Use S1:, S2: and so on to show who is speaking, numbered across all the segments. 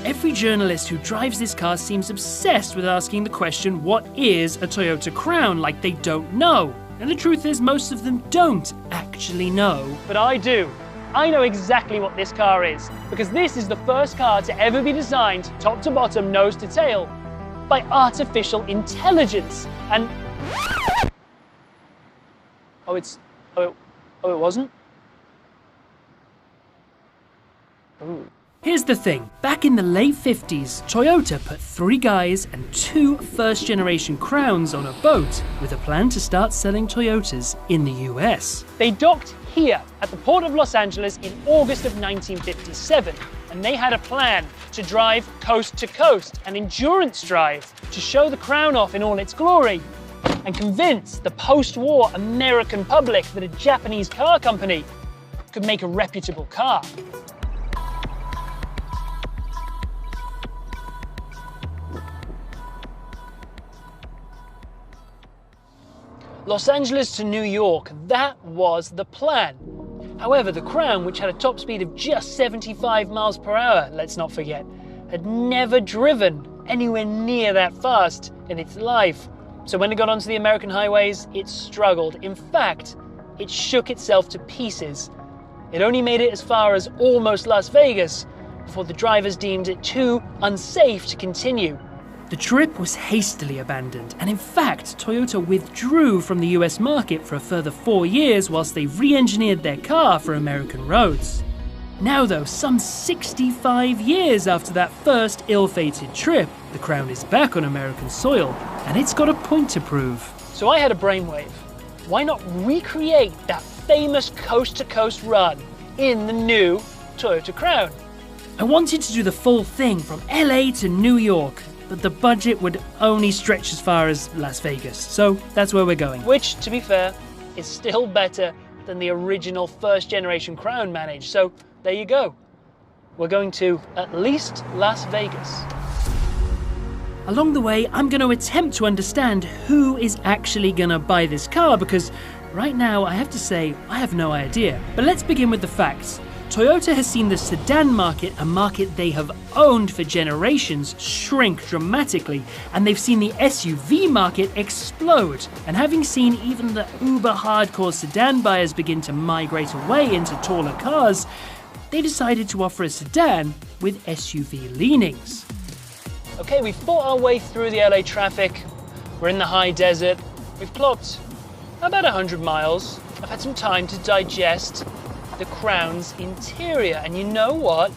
S1: every journalist who drives this car seems obsessed with asking the question, what is a Toyota Crown, like they don't know. And the truth is, most of them don't actually know. But I do. I know exactly what this car is, because this is the first car to ever be designed, top to bottom, nose to tail, by artificial intelligence. And it wasn't? Ooh. Here's the thing, back in the late 50s, Toyota put 3 guys and 2 first-generation Crowns on a boat with a plan to start selling Toyotas in the US. They docked here at the port of Los Angeles in August of 1957, and they had a plan to drive coast to coast, an endurance drive to show the Crown off in all its glory and convince the post-war American public that a Japanese car company could make a reputable car. Los Angeles to New York, that was the plan. However, the Crown, which had a top speed of just 75 miles per hour, let's not forget, had never driven anywhere near that fast in its life. So when it got onto the American highways, it struggled. In fact, it shook itself to pieces. It only made it as far as almost Las Vegas before the drivers deemed it too unsafe to continue. The trip was hastily abandoned, and in fact, Toyota withdrew from the US market for a further 4 years whilst they re-engineered their car for American roads. Now though, some 65 years after that first ill-fated trip, the Crown is back on American soil, and it's got a point to prove. So I had a brainwave. Why not recreate that famous coast-to-coast run in the new Toyota Crown? I wanted to do the full thing from LA to New York, but the budget would only stretch as far as Las Vegas, so that's where we're going. Which, to be fair, is still better than the original first-generation Crown managed, so there you go. We're going to at least Las Vegas. Along the way, I'm going to attempt to understand who is actually going to buy this car, because right now, I have to say, I have no idea. But let's begin with the facts. Toyota has seen the sedan market, a market they have owned for generations, shrink dramatically, and they've seen the SUV market explode. And having seen even the uber-hardcore sedan buyers begin to migrate away into taller cars, they decided to offer a sedan with SUV leanings. Okay, we've fought our way through the LA traffic. We're in the high desert. We've clocked about 100 miles. I've had some time to digest the Crown's interior, and you know what?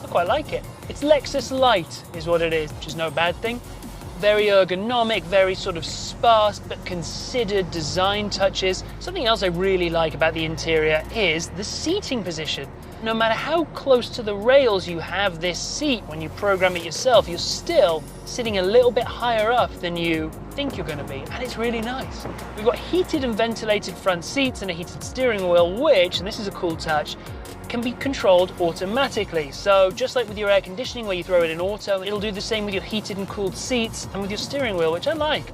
S1: I quite like it. It's Lexus Light is what it is, which is no bad thing. Very ergonomic, very sort of sparse but considered design touches. Something else I really like about the interior is the seating position. No matter how close to the rails you have this seat when you program it yourself, you're still sitting a little bit higher up than you think you're going to be, and it's really nice. We've got heated and ventilated front seats and a heated steering wheel, which, and this is a cool touch, can be controlled automatically. So just like with your air conditioning where you throw it in auto, it'll do the same with your heated and cooled seats and with your steering wheel, which I like.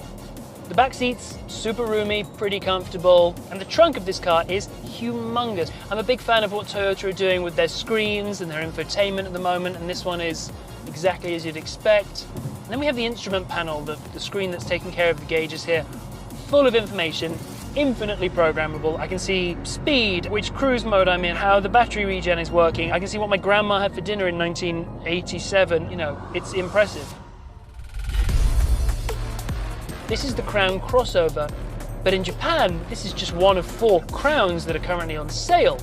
S1: The back seats, super roomy, pretty comfortable, and the trunk of this car is humongous. I'm a big fan of what Toyota are doing with their screens and their infotainment at the moment, and this one is exactly as you'd expect. And then we have the instrument panel, the screen that's taking care of the gauges here, full of information, infinitely programmable. I can see speed, which cruise mode I'm in, how the battery regen is working. I can see what my grandma had for dinner in 1987. You know, it's impressive. This is the Crown crossover, but in Japan, this is just one of 4 Crowns that are currently on sale.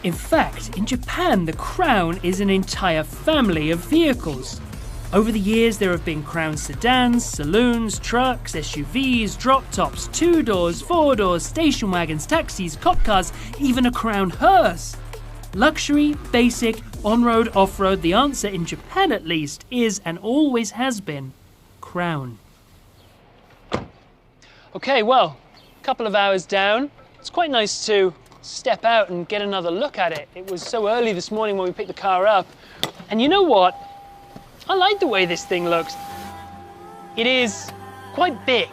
S1: In fact, in Japan, the Crown is an entire family of vehicles. Over the years, there have been Crown sedans, saloons, trucks, SUVs, drop tops, 2 doors, 4 doors, station wagons, taxis, cop cars, even a Crown hearse. Luxury, basic, on-road, off-road, the answer in Japan at least is, and always has been, Crown. Okay, well, a couple of hours down. It's quite nice to step out and get another look at it. It was so early this morning when we picked the car up. And you know what? I like the way this thing looks. It is quite big.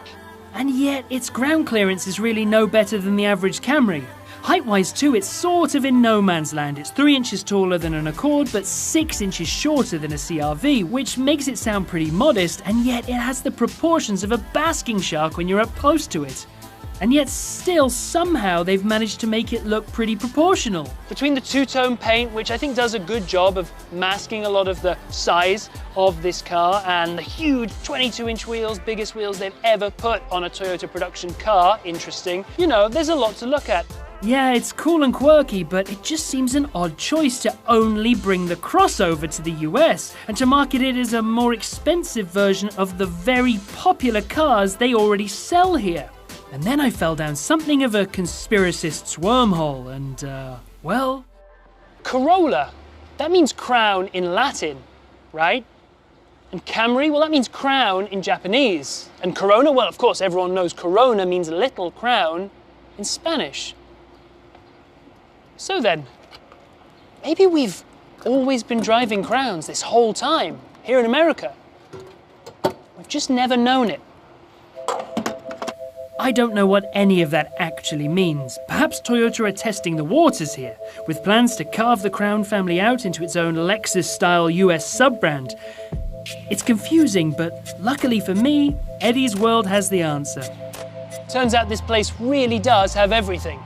S1: And yet its ground clearance is really no better than the average Camry. Height-wise too, it's sort of in no man's land. It's 3 inches taller than an Accord, but 6 inches shorter than a CR-V, which makes it sound pretty modest, and yet it has the proportions of a basking shark when you're up close to it. And yet still, somehow, they've managed to make it look pretty proportional. Between the two-tone paint, which I think does a good job of masking a lot of the size of this car, and the huge 22-inch wheels, biggest wheels they've ever put on a Toyota production car, interesting, you know, there's a lot to look at. Yeah, it's cool and quirky, but it just seems an odd choice to only bring the crossover to the US and to market it as a more expensive version of the very popular cars they already sell here. And then I fell down something of a conspiracist's wormhole and, well... Corolla, that means crown in Latin, right? And Camry, well, that means crown in Japanese. And Corona, well, of course, everyone knows Corona means little crown in Spanish. So then, maybe we've always been driving crowns this whole time, here in America. We've just never known it. I don't know what any of that actually means. Perhaps Toyota are testing the waters here, with plans to carve the Crown family out into its own Lexus-style US sub-brand. It's confusing, but luckily for me, Eddie's World has the answer. Turns out this place really does have everything.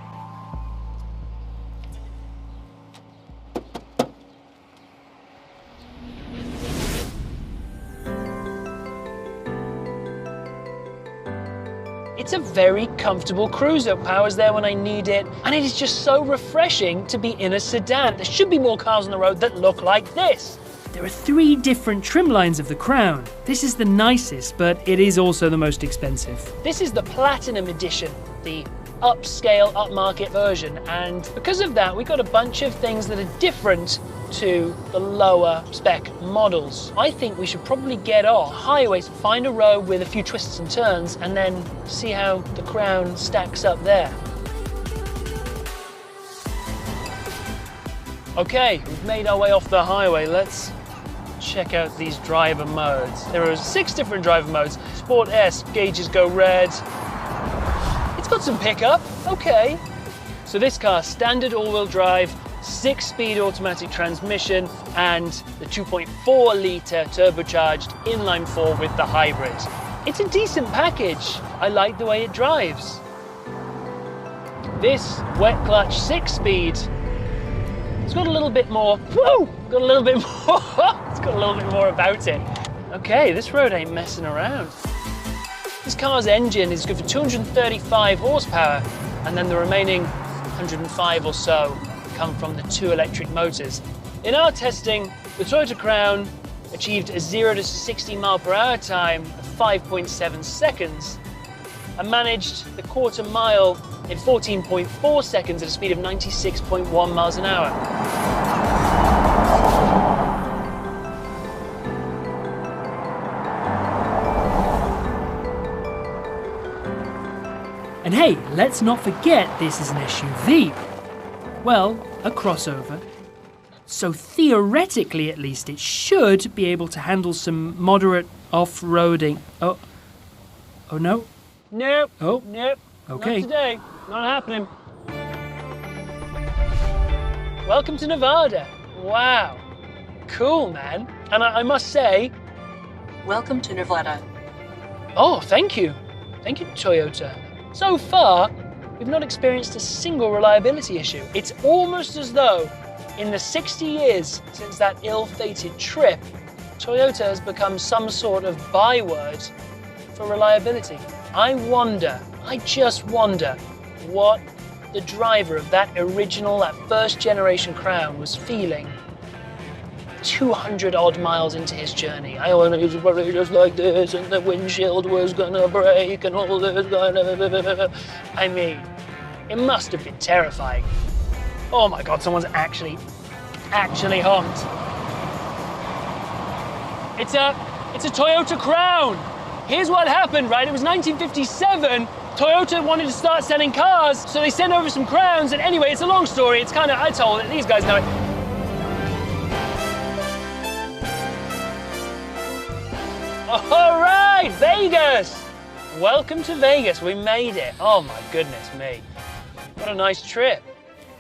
S1: It's a very comfortable cruiser, power's there when I need it, and it is just so refreshing to be in a sedan. There should be more cars on the road that look like this. There are 3 different trim lines of the Crown. This is the nicest, but it is also the most expensive. This is the Platinum Edition, the upscale, upmarket version, and because of that, we got a bunch of things that are different to the lower spec models. I think we should probably get off highways, find a road with a few twists and turns, and then see how the Crown stacks up there. Okay, we've made our way off the highway. Let's check out these driver modes. There are 6 different driver modes. Sport S, gauges go red. It's got some pickup, okay. So this car, standard all-wheel drive, 6-speed automatic transmission, and the 2.4-litre turbocharged inline-4 with the hybrid. It's a decent package. I like the way it drives. This wet clutch 6-speed, it's got a little bit more, whoa, got a little bit more, it's got a little bit more about it. Okay, this road ain't messing around. This car's engine is good for 235 horsepower, and then the remaining 105 or so come from the 2 electric motors. In our testing, the Toyota Crown achieved a 0 to 60 mph time of 5.7 seconds and managed the quarter mile in 14.4 seconds at a speed of 96.1 miles an hour. And hey, let's not forget this is an SUV. Well, a crossover. So theoretically, at least, it should be able to handle some moderate off-roading. Oh no? Nope. Oh, nope. Okay. Not today. Not happening. Welcome to Nevada. Wow. Cool, man. And I must say...
S2: Welcome to Nevada.
S1: Oh, thank you. Thank you, Toyota. So far, we've not experienced a single reliability issue. It's almost as though, in the 60 years since that ill-fated trip, Toyota has become some sort of byword for reliability. I just wonder what the driver of that original, that first generation Crown was feeling 200 odd miles into his journey. I wanted to probably just like this, and the windshield was gonna break, and all this gonna... I mean, it must have been terrifying. Oh my God, someone's actually honked. It's a Toyota Crown. Here's what happened, right? It was 1957. Toyota wanted to start selling cars, so they sent over some Crowns, and anyway, it's a long story. It's kind of, I told it, these guys know it. All right, Vegas. Welcome to Vegas, we made it. Oh my goodness me. What a nice trip.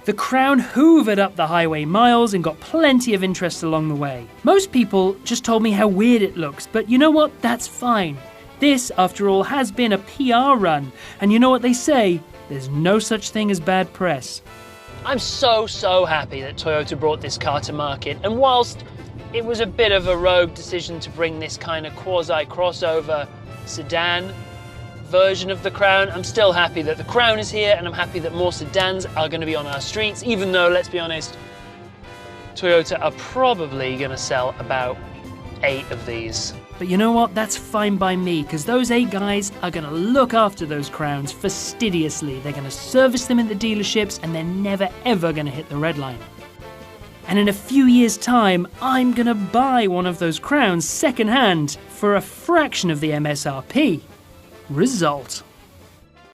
S1: The Crown hoovered up the highway miles and got plenty of interest along the way. Most people just told me how weird it looks, but you know what? That's fine. This, after all, has been a PR run, and you know what they say? There's no such thing as bad press. I'm so happy that Toyota brought this car to market, and whilst it was a bit of a rogue decision to bring this kind of quasi-crossover sedan version of the Crown, I'm still happy that the Crown is here, and I'm happy that more sedans are going to be on our streets, even though, let's be honest, Toyota are probably going to sell about 8 of these. But you know what? That's fine by me, because those 8 guys are going to look after those Crowns fastidiously. They're going to service them in the dealerships, and they're never ever going to hit the red line. And in a few years' time, I'm going to buy one of those Crowns second-hand for a fraction of the MSRP. Result.